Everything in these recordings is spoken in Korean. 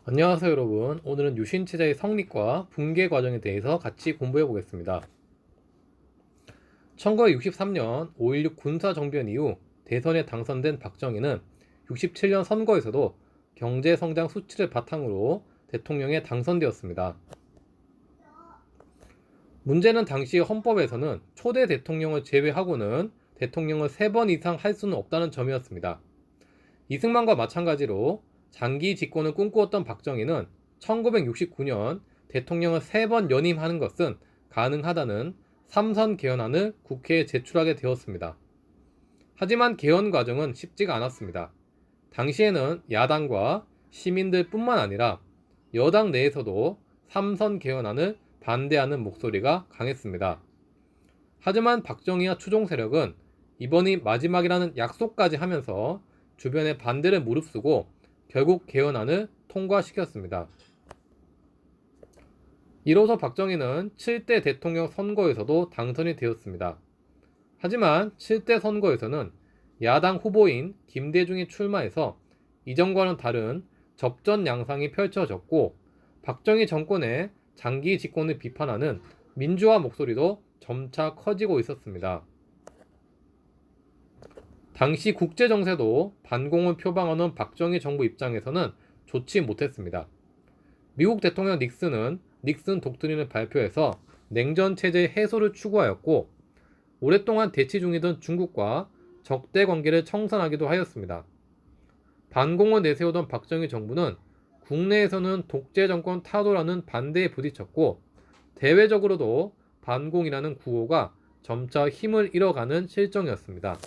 안녕하세요 여러분. 오늘은 유신체제의 성립과 붕괴 과정에 대해서 같이 공부해 보겠습니다. 1963년 5.16 군사정변 이후 대선에 당선된 박정희는 67년 선거에서도 경제성장 수치를 바탕으로 대통령에 당선되었습니다. 문제는 당시 헌법에서는 초대 대통령을 제외하고는 대통령을 3번 이상 할 수는 없다는 점이었습니다. 이승만과 마찬가지로 장기 집권을 꿈꾸었던 박정희는 1969년 대통령을 3번 연임하는 것은 가능하다는 3선 개헌안을 국회에 제출하게 되었습니다. 하지만 개헌 과정은 쉽지가 않았습니다. 당시에는 야당과 시민들 뿐만 아니라 여당 내에서도 3선 개헌안을 반대하는 목소리가 강했습니다. 하지만 박정희와 추종 세력은 이번이 마지막이라는 약속까지 하면서 주변의 반대를 무릅쓰고 결국 개헌안을 통과시켰습니다. 이로써 박정희는 7대 대통령 선거에서도 당선이 되었습니다. 하지만 7대 선거에서는 야당 후보인 김대중이 출마해서 이전과는 다른 접전 양상이 펼쳐졌고 박정희 정권의 장기 집권을 비판하는 민주화 목소리도 점차 커지고 있었습니다. 당시 국제정세도 반공을 표방하는 박정희 정부 입장에서는 좋지 못했습니다. 미국 대통령 닉슨은 닉슨 독트린을 발표해서 냉전 체제의 해소를 추구하였고 오랫동안 대치 중이던 중국과 적대 관계를 청산하기도 하였습니다. 반공을 내세우던 박정희 정부는 국내에서는 독재 정권 타도라는 반대에 부딪혔고 대외적으로도 반공이라는 구호가 점차 힘을 잃어가는 실정이었습니다.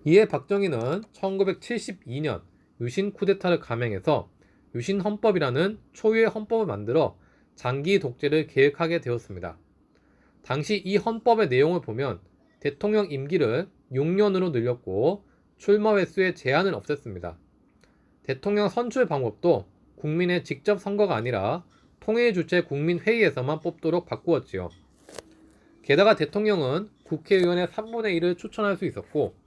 이에 박정희는 1972년 유신 쿠데타를 감행해서 유신 헌법이라는 초유의 헌법을 만들어 장기 독재를 계획하게 되었습니다. 당시 이 헌법의 내용을 보면 대통령 임기를 6년으로 늘렸고 출마 횟수의 제한을 없앴습니다. 대통령 선출 방법도 국민의 직접 선거가 아니라 통일 주체 국민회의에서만 뽑도록 바꾸었지요. 게다가 대통령은 국회의원의 3분의 1을 추천할 수 있었고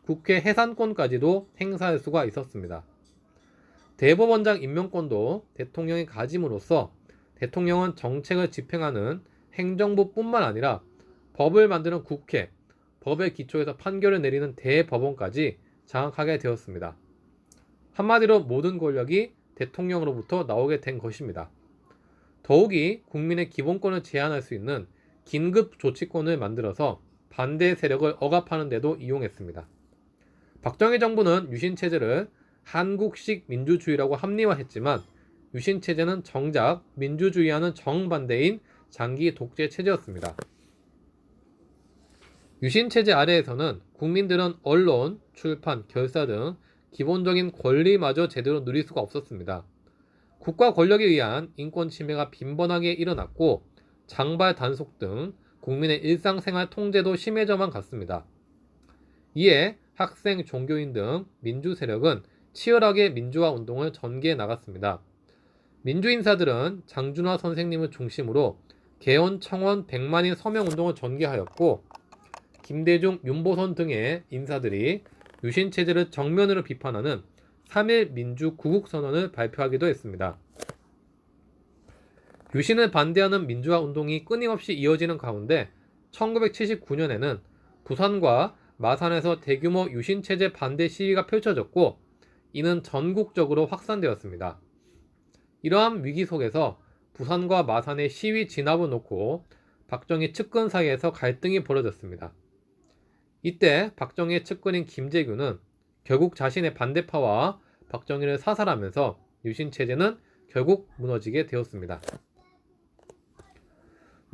국회 해산권까지도 행사할 수가 있었습니다. 대법원장 임명권도 대통령이 가짐으로써 대통령은 정책을 집행하는 행정부뿐만 아니라 법을 만드는 국회, 법의 기초에서 판결을 내리는 대법원까지 장악하게 되었습니다. 한마디로 모든 권력이 대통령으로부터 나오게 된 것입니다. 더욱이 국민의 기본권을 제한할 수 있는 긴급 조치권을 만들어서 반대 세력을 억압하는 데도 이용했습니다. 박정희 정부는 유신체제를 한국식 민주주의라고 합리화했지만 유신체제는 정작 민주주의와는 정반대인 장기 독재 체제였습니다. 유신체제 아래에서는 국민들은 언론, 출판, 결사 등 기본적인 권리마저 제대로 누릴 수가 없었습니다. 국가 권력에 의한 인권 침해가 빈번하게 일어났고 장발 단속 등 국민의 일상생활 통제도 심해져만 갔습니다. 이에 학생, 종교인 등 민주 세력은 치열하게 민주화 운동을 전개해 나갔습니다. 민주인사들은 장준하 선생님을 중심으로 개헌 청원 100만인 서명 운동을 전개하였고 김대중, 윤보선 등의 인사들이 유신체제를 정면으로 비판하는 3.1 민주구국선언을 발표하기도 했습니다. 유신을 반대하는 민주화 운동이 끊임없이 이어지는 가운데 1979년에는 부산과 마산에서 대규모 유신체제 반대 시위가 펼쳐졌고 이는 전국적으로 확산되었습니다. 이러한 위기 속에서 부산과 마산의 시위 진압을 놓고 박정희 측근 사이에서 갈등이 벌어졌습니다. 이때 박정희의 측근인 김재규는 결국 자신의 반대파와 박정희를 사살하면서 유신체제는 결국 무너지게 되었습니다.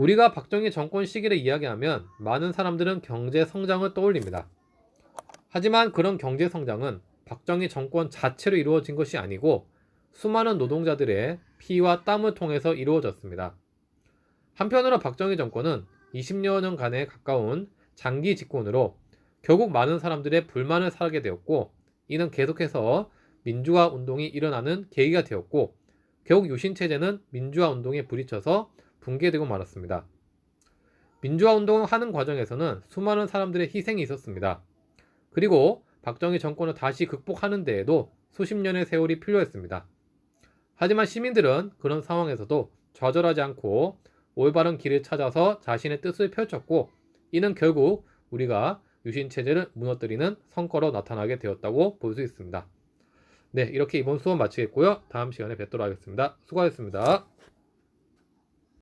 우리가 박정희 정권 시기를 이야기하면 많은 사람들은 경제 성장을 떠올립니다. 하지만 그런 경제 성장은 박정희 정권 자체로 이루어진 것이 아니고 수많은 노동자들의 피와 땀을 통해서 이루어졌습니다. 한편으로 박정희 정권은 20여년간에 가까운 장기 집권으로 결국 많은 사람들의 불만을 사게 되었고 이는 계속해서 민주화 운동이 일어나는 계기가 되었고 결국 유신체제는 민주화 운동에 부딪혀서 붕괴되고 말았습니다. 민주화 운동을 하는 과정에서는 수많은 사람들의 희생이 있었습니다. 그리고 박정희 정권을 다시 극복하는 데에도 수십 년의 세월이 필요했습니다. 하지만 시민들은 그런 상황에서도 좌절하지 않고 올바른 길을 찾아서 자신의 뜻을 펼쳤고, 이는 결국 우리가 유신체제를 무너뜨리는 성과로 나타나게 되었다고 볼 수 있습니다. 네, 이렇게 이번 수업 마치겠고요. 다음 시간에 뵙도록 하겠습니다. 수고하셨습니다.